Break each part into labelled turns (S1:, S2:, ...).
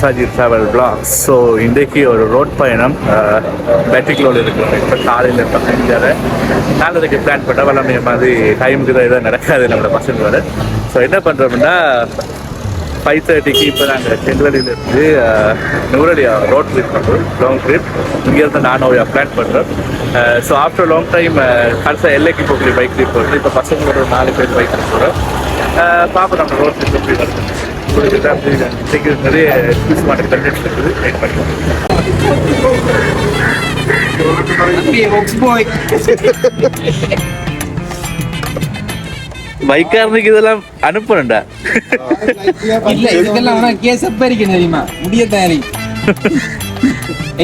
S1: Saji travel blocks. So இன்றைக்கு ஒரு road பயணம் பேட்ரிக்லோடு இருக்கிறோம். இப்போ காலையில் இப்போ 5:30 பிளான் பண்ண வளமைய மாதிரி டைமுக்கு தான் எதாவது நடக்காது நம்மளோட பசங்க வர. ஸோ என்ன பண்ணுறோம்னா 5:30 இப்போ நாங்கள் செங்கலடியிலேருந்து நூறடியா ரோட் ட்ரிப் பண்ணுறோம், லாங் ட்ரிப். இங்கேருந்து நானோயா பிளான் பண்ணுறோம். ஸோ ஆஃப்டர் லாங் டைம் கடைசியாக எல்லைக்கு போகக்கூடிய பைக் ட்ரிப் போகிறது. இப்போ பசங்களோட ஒரு 4 பேர் பைக் ட்ரிப் போகிறோம். பார்ப்போம் நம்ம ரோட் ட்ரிப் எப்படி வருது. இன்னைக்கு நிறைய எக்ஸ்பிரஸ் மாட்டுக்கு கண்டென்ட் இருக்குது, வெயிட் பண்ணிக்கலாம். பைக்காரனுக்கு இதெல்லாம் அனுப்பணும்டா.
S2: இல்ல இதெல்லாம் கேஸ் அப்பரிக்கணும் தெரியுமா, முடிய தயாரி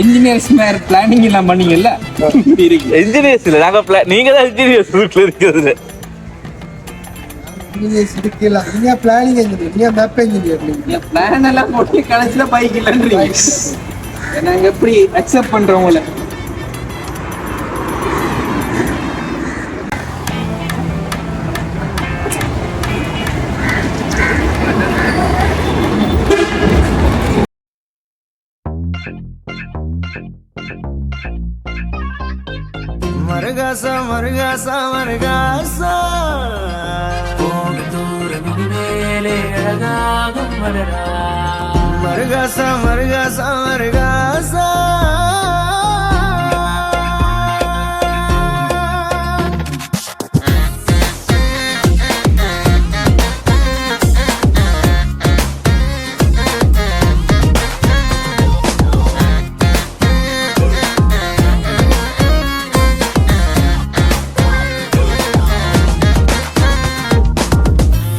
S2: என்ஜினியர்ஸ் மேர் பிளானிங் எல்லாம் பண்ணீங்கல்ல.
S1: என்ஜினியர்ஸ் இல்ல, நாங்க நீங்க தான் என்ஜினியர்ஸ் வீட்ல இருக்கிறது.
S3: நீங்க பிளானிங் இன்ஜினியர், நீங்க மேப் இன்ஜினியர்.
S2: நீங்க பிளான் எல்லாம் போட்டு கடைசில பைக் இல்லன்றீங்க. நாங்க எப்படி அக்செப்ட் பண்றோம் உங்களை?
S4: மருகாசா மருகாசா மருகாசா மருகாசா மருகாசா மருகாசா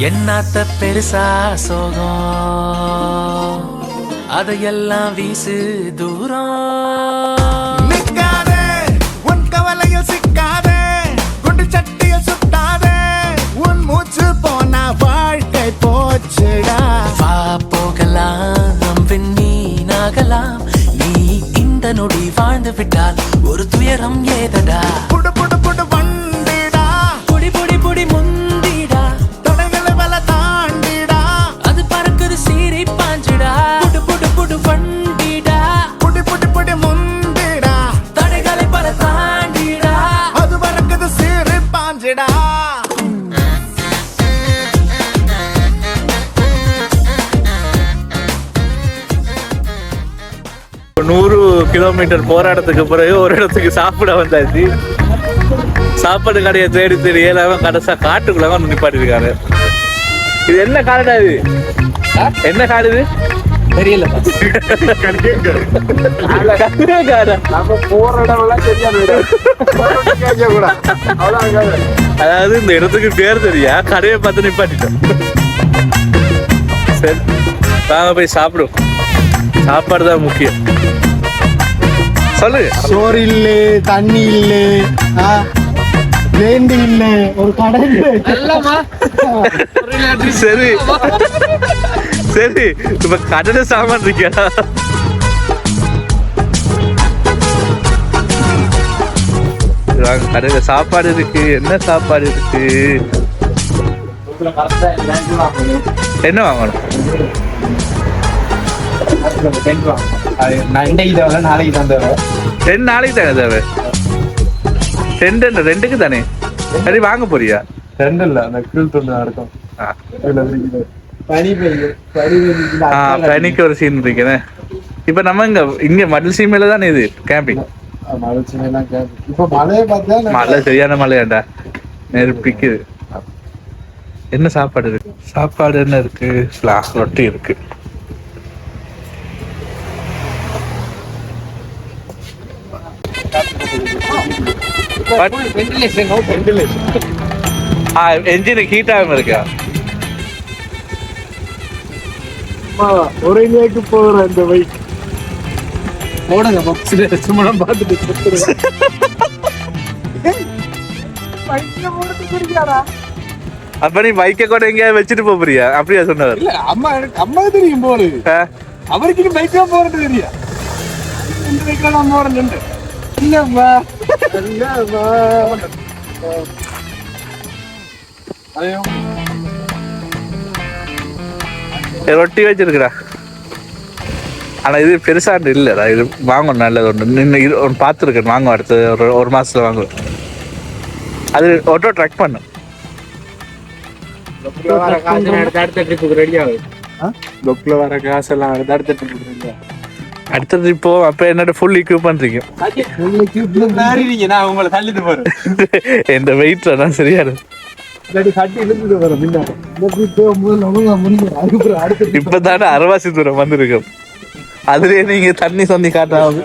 S5: என்னாத்த பெருசா சோகம் அதையெல்லாம் வீசு தூரம்.
S4: நிக்காதே உன் கவலையில் சிக்காதே, குண்டு சட்டியில் சுட்டாதே, உன் மூச்சு போனா வாழ்க்கை போச்சுடா.
S5: வா போகலாம் விண்ணீனாகலாம், நீ இந்த நொடி வாழ்ந்து விட்டால் ஒரு துயரம் ஏதடா.
S4: புடு புடு புடு வண்டிடா,
S5: புடி புடி புடி முந்திடா,
S4: தடைகளை வல தாண்டிடா.
S5: அது பறக்குது சீறி பாஞ்சிடா. புடு புடு புடு வண்டிடா,
S4: புடி புடி புடி முந்திடா,
S5: தடைகளை பல தாண்டிடா.
S4: அது பறக்குது சீறி பாஞ்சிடா.
S1: 100 கிலோமீட்டர் போராட்டத்துக்கு பிறகு ஒரு இடத்துக்கு சாப்பிட வந்தாச்சு. சாப்பாடு கடையை தேடி தேடி ஏழாம கடைசா காட்டுக்குள்ள வந்து நிப்பாட்டிருக்காரு. இது என்ன காடுடா? இது என்ன காடு? இது
S2: தெரியல.
S1: அதாவது இந்த இடத்துக்கு பேர் தெரியா, கடையை பார்த்து நிப்பாட்டிட்டோம். சரி வாங்க போய் சாப்பிடுவோம். சாப்பாடு தான் முக்கியம். சொல்லுங்க.
S3: சோறு இல்ல, தண்ணி இல்ல, வேண்டி இல்ல, ஒரு கடை
S1: சரி சரி, இப்ப கடலை சாமான் இருக்கியா? கடையில சாப்பாடு இருக்கு. என்ன சாப்பாடு இருக்கு? என்ன வாங்கணும்?
S2: நாளைக்கு தான் தேவை.
S1: 2 நாளைக்கு தானே தேவை? 2க்கு தானே? சரி வாங்க போறியா?
S3: 2 இல்ல, அந்த கீழ் தொண்டு நடக்கும்.
S1: பனிக்கு ஒரு சீன் இருக்குன்னு. இப்ப நம்ம இங்க மடல் சீமையில தானே இது கேம்பிங். மழை சரியான மழையாண்டா, நெருப்பிக்குது. என்ன சாப்பாடு இருக்கு? சாப்பாடு என்ன இருக்கு? ரொட்டி இருக்கு. என்ஜினுக்கு ஹீட் ஆகாம இருக்கா?
S3: ஒரு இலைக்கு போகிற அந்த பைக்
S2: போடுங்க பாக்ஸ்ல சும்மா பார்த்துட்டு
S1: அப்ப நீ பைக்கை கூட எங்கேயாவது வச்சுட்டு போறியா? அப்படியா சொன்னவர்?
S3: இல்ல, அம்மா தெரியும் போடு. அவருக்கு பைக்கா போறது தெரியா? இந்த பைக்கா நான் போறேன். இல்லப்பா
S1: ரொட்டி வச்சிருக்கா. ஆனால் இது பெருசாண்டு இல்லைடா, இது வாங்கணும் நல்லது ஒன்று. ஒன்று பார்த்துருக்கேன், வாங்க அடுத்து ஒரு மாதத்தில் வாங்குவேன். அது ஆட்டோ ட்ராக் பண்ணும்.
S3: அடுத்த ட்ரிப்புக்கு ரெடி ஆகுது. புக்ல வர காசெல்லாம் அடுத்த ட்ரிப்புக்கு ரெடி ஆகுது.
S1: அடுத்த ட்ரிப்போ அப்போ என்னோட ஃபுல் equipment இருக்கும்.
S2: நான் உங்களை தள்ளிட்டு போறேன்.
S1: எந்த வெயிட்டில் தான் சரியாது. இப்போ தானே அரவாசி தூரம் வந்திருக்கோம். அதுலேயே நீங்கள் தண்ணி சந்தி காட்டாது.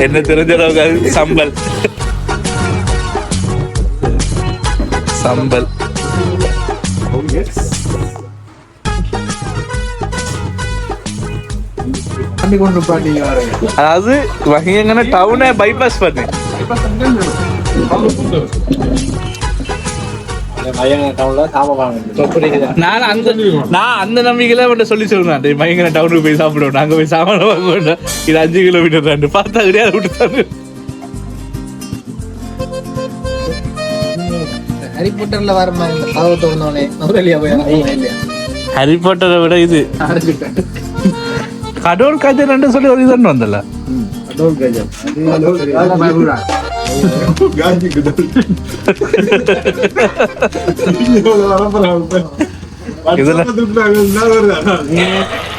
S1: என்ன தெரிஞ்சளவுக்கு அது சம்பல் சம்பல். அதாவது வகையான டவுனை பைபாஸ் பண்ணு. நான் அந்த நம்பிக்கையில அவன் சொல்லி சொல்லுவேன், பயங்கர டவுனுக்கு போய் சாப்பிடுவோம், நாங்க போய் சாப்பிட வாங்க, இது 5 கிலோமீட்டர் தான் பார்த்தா கிடையாது விட்டுட்டாங்க.
S2: ஹாரி பாட்டர்ல வர மாதிரி பாவத்தை வந்தோடனே
S1: ஹாரி பாட்டரை விட இது கடவுள் கஜன் சொல்லி ஒரு இதுன்னு வந்தல.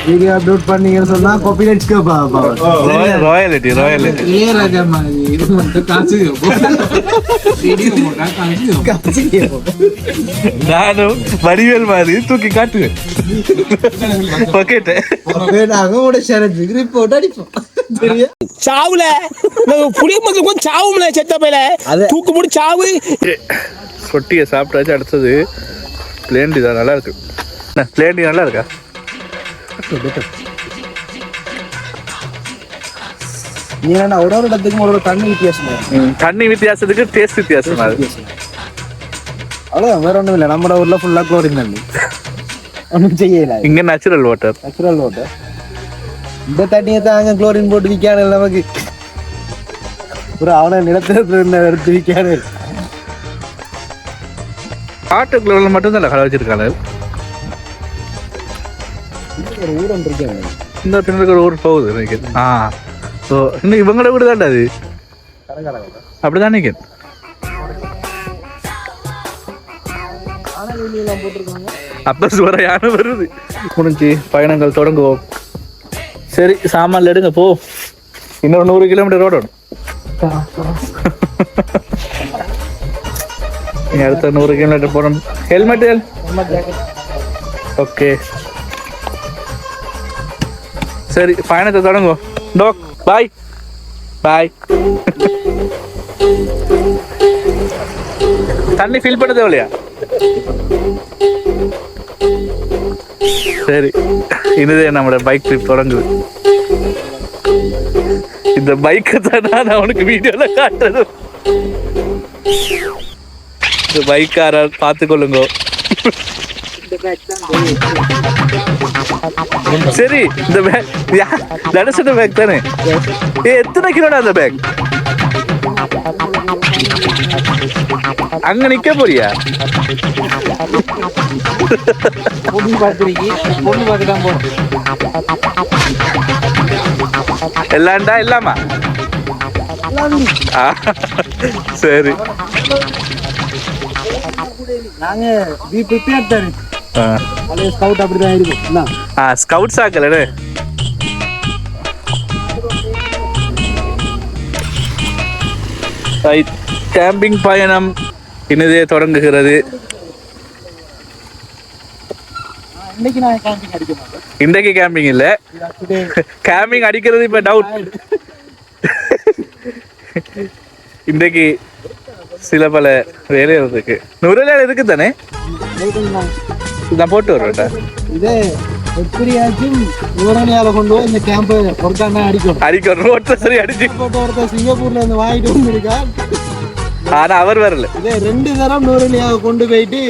S2: வீடியோ அப்லோட் பண்ணீங்கன்னு சொன்னா காப்பிரைட்ஸ்க்கு
S1: ராயலிட்டி
S2: ஏ ராஜா மாதிரி இது மட்டும் காசு வீடியோ போட்டா காசு
S1: நானும் வடிவேல் மாதிரி தூக்கி காட்டுவேன்.
S3: சாவுல புளிய மக்களுக்கும் சாவுல செத்த பையில தூக்கு போட்டு சாவு.
S1: சொட்டியை சாப்பிட்டாச்சு. அடுத்தது பிளேண்டி தான் நல்லா இருக்கு. பிளேண்டி நல்லா இருக்கா?
S2: ஒரு ஒரு இடத்துக்கும் ஒரு தண்ணி வித்தியாசம்,
S1: தண்ணி வித்தியாசத்துக்கு டேஸ்ட் வித்தியாசம்.
S2: அவ்வளவுதான், வேற ஒண்ணும் இல்லை. நம்ம ஊர்ல ஃபுல்லா குளோரின் தண்ணி, ஒன்றும் செய்யல.
S1: இங்க நேச்சுரல் வாட்டர்.
S2: இந்த தண்ணியை தான் அங்க குளோரின் போட்டு விற்கான நமக்கு ஒரு அவனை நிலத்துல எடுத்து விற்கான.
S1: காட்டுக்குள்ள மட்டும்தான் கடை வச்சிருக்காங்க.
S2: ஒரு ஊர் ஒன்று இருக்காங்க,
S1: இந்த பின்னுக்கு ஒரு ஊர் போகுது நினைக்கிறேன். ஸோ இன்னைக்கு இவங்களோட வீடு தான்டா அது, அப்படிதான் நினைக்கிறேன். அப்ப சுவரையான வருது. முடிஞ்சு பயணங்கள் தொடங்குவோம். சரி, சாமான்ல எடுங்க போ. இன்னொரு 100 கிலோமீட்டர் ரோடு அடுத்த 100 கிலோமீட்டர் போகணும். Helmet okay. சரி, பயணத்தை தொடங்கும். டோக் பாய் பாய். தண்ணி ஃபில் பண்ண தேவையா? சரி, இதுதே நம்மளோட பைக் ட்ரிப் தொடங்குது. இந்த பைக்கை தான் நான் அவனுக்கு வீடியோல காட்டுறது. இந்த பைக்கார பார்த்துக்கொள்ளுங்க. சரி, இந்த பேக் தடசன பேக் தானே? எத்தனை கிலோடா அந்த பேக்? அங்க நிக்க போறியா?
S2: பொண்ணு பார்த்துதான் போறோம்.
S1: எல்லாண்டா இல்லாமா? சரி,
S2: நாங்க ஸ்கவுட் அப்படிதான் இருக்கும்.
S1: ஸ்கவுட்ஸ் ஆக்கல. கேம்பிங் பயணம் இனிதே தொடங்குகிறது. இன்றைக்கு கேம்பிங் இல்ல, கேம்பிங் அடிக்கிறது இப்ப டவுட். இன்றைக்கு சில பல வேலைகள் இருக்கு. 100 இருக்கு தானே? நான் போட்டு வருவேன்டா.
S2: இதே எப்படியாச்சும் ஊரணியால கொண்டு போய் இந்த கேம்பை ஒருத்தானே அடிக்கணும்.
S1: ரோட்ல சரி அடிச்சு
S2: ஒருத்தர் சிங்கப்பூர்ல இருந்து வாங்கிட்டு வந்துருக்கா.
S1: ஆனா அவர் வரல.
S3: இதே 2 தரம் நூறுலியாக கொண்டு போயிட்டு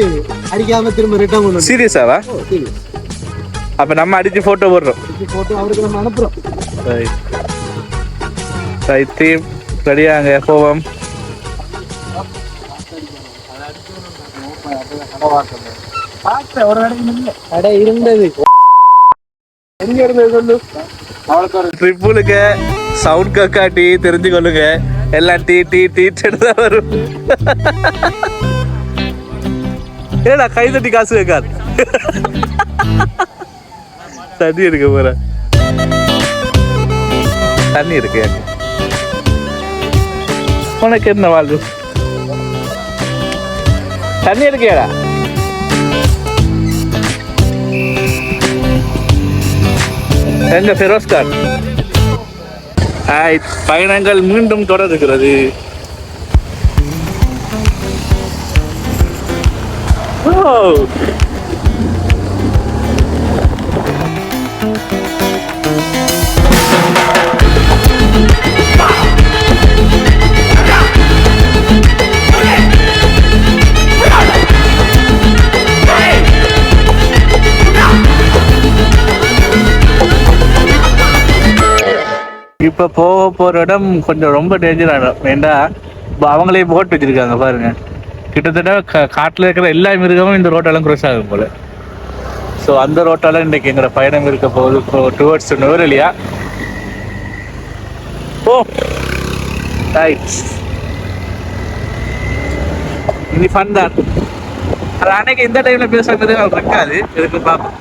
S3: அடிக்காம திரும்ப ரிட்டர்ன் கொண்டு
S1: சீரியஸாவா? அப்ப நம்ம அடிச்சு போட்டோ போடுறோம்.
S3: போட்டு அவருக்கு நம்ம அனுப்புறோம்.
S1: டீம் ரெடியாங்க, போவோம்.
S3: கடை இருந்தது எங்க இருந்தது சொல்லு.
S1: ட்ரிப்புலுக்கு சவுண்ட் கக்காட்டி தெரிஞ்சுக்கொள்ளுங்க. எல்லாம் டீ டீ டீ தான் வரும். ஏடா கை தட்டி காசு கேட்காது. தண்ணி இருக்கு போற, தண்ணி இருக்கு. உனக்கு என்ன வாழ்வு? தண்ணி இருக்கியாடா? எங்க ஃபெரோஸ்கான்? பயணங்கள் மீண்டும் தொடர்கிறது. இப்ப போற இடம் கொஞ்சம் ரொம்ப டேஞ்சரான ஏண்டா அவங்களே போட் வச்சிருக்காங்க பாருங்க. கிட்டத்தட்ட காட்டுல இருக்கிற எல்லா மிருகமும் இந்த ரோட்டெல்லாம் கிராஸ் ஆகும் போல. ஸோ அந்த ரோட்டால இன்னைக்கு எங்களோட பயணம் இருக்க போகுது டுவர்ட்ஸ் நுவரெலியா. ஓ ரைட், இனி ஃபன் தான். அது அன்னைக்கு இந்த டைம்ல பேசுறது இருக்காது. இதுக்கு பார்ப்போம்.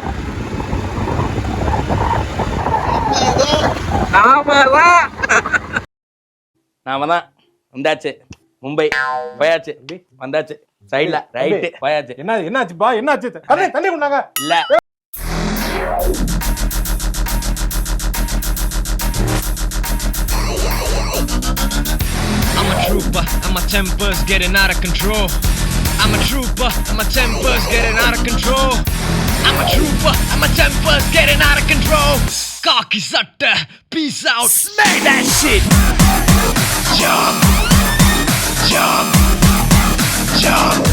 S6: நாம தான் வந்தாச்சு. மும்பை போயாச்சு, வந்தாச்சு. சைடுல ரைட்டு போயாச்சு.
S3: என்னாச்சுப்பா? என்னாச்சு? தண்ணி கொண்டாங்க.
S6: இல்ல
S7: I'm a trooper and my temper's getting out of control. I'm a trooper and my temper's getting out of control. I'm a trooper and my temper's getting out of control. Khaki satta, peace out, smack that shit. Jump, jump, jump,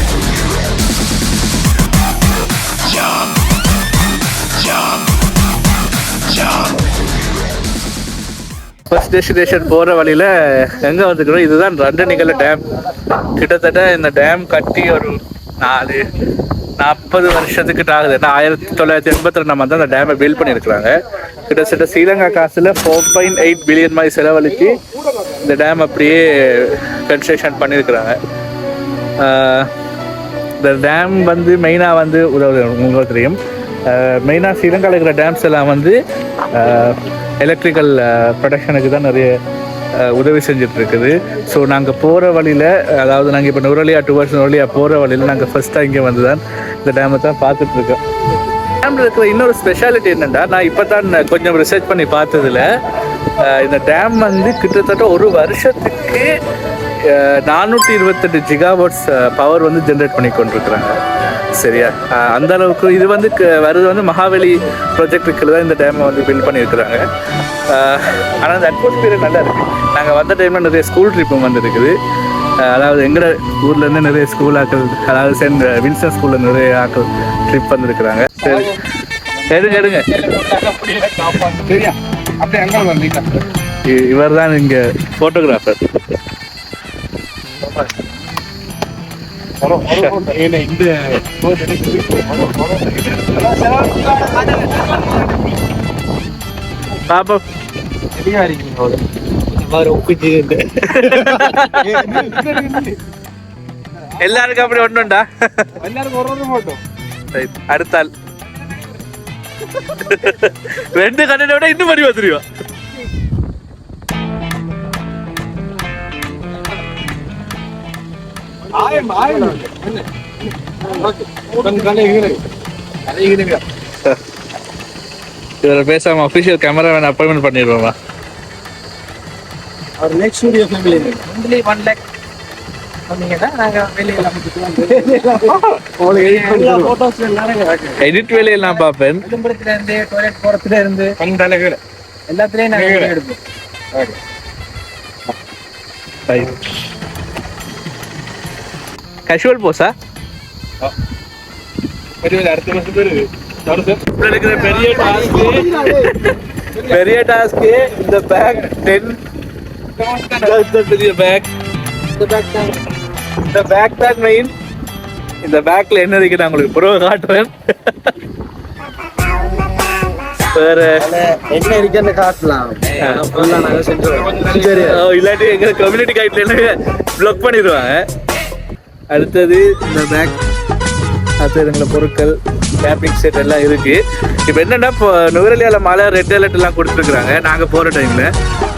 S7: jump, jump, jump.
S1: First destination போகிற வழியில் எங்கே வந்துக்கிறோம்? இதுதான் ரண்டனிகல்ல dam. கிட்டத்தட்ட இந்த dam கட்டி ஒரு 40 வருஷத்துக்கிட்ட ஆகுது. ஏன்னா 1982 வந்து அந்த டேமை பில்ட் பண்ணியிருக்கிறாங்க. கிட்டத்தட்ட ஸ்ரீலங்கா காசில் 4.8 பில்லியன் மாதிரி செலவழித்து இந்த டேம் அப்படியே கன்ஸ்ட்ரக்ஷன் பண்ணியிருக்கிறாங்க. இந்த டேம் வந்து மெயினாக வந்து உங்களுக்கு தெரியும், மெயினாக ஸ்ரீலங்காவில் இருக்கிற டேம்ஸ் எல்லாம் வந்து எலக்ட்ரிக்கல் ப்ரொடக்ஷனுக்கு தான் நிறைய உதவி செஞ்சிட்ருக்குது. ஸோ நாங்கள் போகிற வழியில், அதாவது நாங்கள் இப்போ நுவரெலியா டுவர்ட்ஸ் நுவரெலியா போகிற வழியில் நாங்கள் ஃபஸ்ட்டாக இங்கே வந்து தான் இந்த டேமை தான் பார்த்துட்ருக்கோம். டேமில் இருக்கிற இன்னொரு ஸ்பெஷாலிட்டி என்னென்னா, நான் இப்போ தான் கொஞ்சம் ரிசர்ச் பண்ணி பார்த்ததில் இந்த டேம் வந்து கிட்டத்தட்ட ஒரு வருஷத்துக்கு 428 ஜிகாவாட்ஸ் பவர் வந்து ஜென்ரேட் பண்ணி கொண்டிருக்கிறாங்க. சரியா? அந்த அளவுக்கு இது வந்து வருது வந்து மகாவலி ப்ராஜெக்டுக்கு தான் இந்த டேமை வந்து பில்ட் பண்ணியிருக்கிறாங்க. ஆனால் அந்த அட்மாஸ்பியர் நல்லா இருக்குது. நாங்கள் வந்த டைமில் நிறைய ஸ்கூல் ட்ரிப்பும் வந்துருக்குது. அதாவது எங்களோட ஊர்லேருந்து நிறைய ஸ்கூல் ஆக்கள், அதாவது சென்ட் வின்சன் ஸ்கூலில் நிறைய ஆக்கள் ட்ரிப் வந்துருக்குறாங்க. சரி எடுங்க. இவர் தான் இங்கே ஃபோட்டோகிராஃபர். பாப்பா எல்லாருக்கும் அப்படி ஒண்ணுண்டா?
S3: எல்லாருக்கும் ஒரு போட்டோம்.
S1: அடுத்தாள் 2 கண்ணனை விட இன்னும் மணி வந்துருவா. இவரை பேசாம அபிஷியல் கேமராமேன் அப்பாயின்மெண்ட் பண்ணிடுவோமா?
S3: அவர் நெக்ஸ்ட் ஸ்டுடியோ ஃபேமிலி
S2: 1 lakh சொன்னீங்கன்னா நாங்க வெளியில
S1: எடிட் வேலையெல்லாம் பார்ப்பேன்.
S2: விளம்பரத்துல இருந்து டாய்லெட் போறதுல இருந்து எல்லாத்துலயும் நாங்க எடுப்போம்.
S1: கேஷுவல் போஸா?
S3: அடுத்த மாசம் பேரு
S1: இருக்கிற பெரிய டாஸ்க்கு இந்த பேக் 10 பெரிய பேக். இந்த பேக் தான் மெயின். இந்த பேக்ல என்ன இருக்கு நான் உங்களுக்கு புறவை காட்டுறேன். வேற
S2: என்ன இருக்குன்னு காட்டலாம்.
S1: இல்லாட்டி எங்க கம்யூனிட்டி கைட்ல பிளாக் பண்ணிடுவாங்க. அடுத்தது இந்த பேக், அடுத்தது எங்களை பொருட்கள் கேம்பிங் செட் எல்லாம் இருக்கு. இப்போ என்னன்னா இப்போ நுவரெலியாவில் மழை ரெட் அலர்ட் எல்லாம் கொடுத்துருக்குறாங்க நாங்கள் போகிற டைமில்.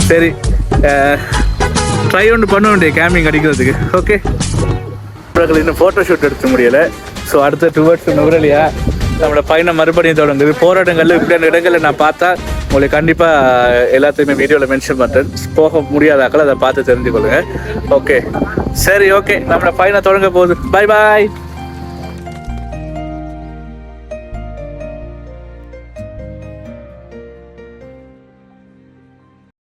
S1: சரி ட்ரை ஒன்று பண்ண வேண்டிய கேம்பிங் அடிக்கிறதுக்கு. ஓகே, இன்னும் ஃபோட்டோ ஷூட் எடுக்க முடியலை. ஸோ அடுத்த டுவர்ட்ஸ் நுவரெலியா நம்மளோட பயணம் மறுபடியும் தொடங்குது. போராட்டங்களில் இப்படியான இடங்களில் நான் பார்த்தா உங்களுக்கு கண்டிப்பாக எல்லாத்தையுமே வீடியோவில் மென்ஷன் பண்ணுறேன். போக முடியாதாக்கள் அதை பார்த்து தெரிஞ்சுக்கொள்ளுங்க. ஓகே, சரி, ஓகே, நம்மளோட பயணம் தொடங்க போகுது. பாய் பாய்.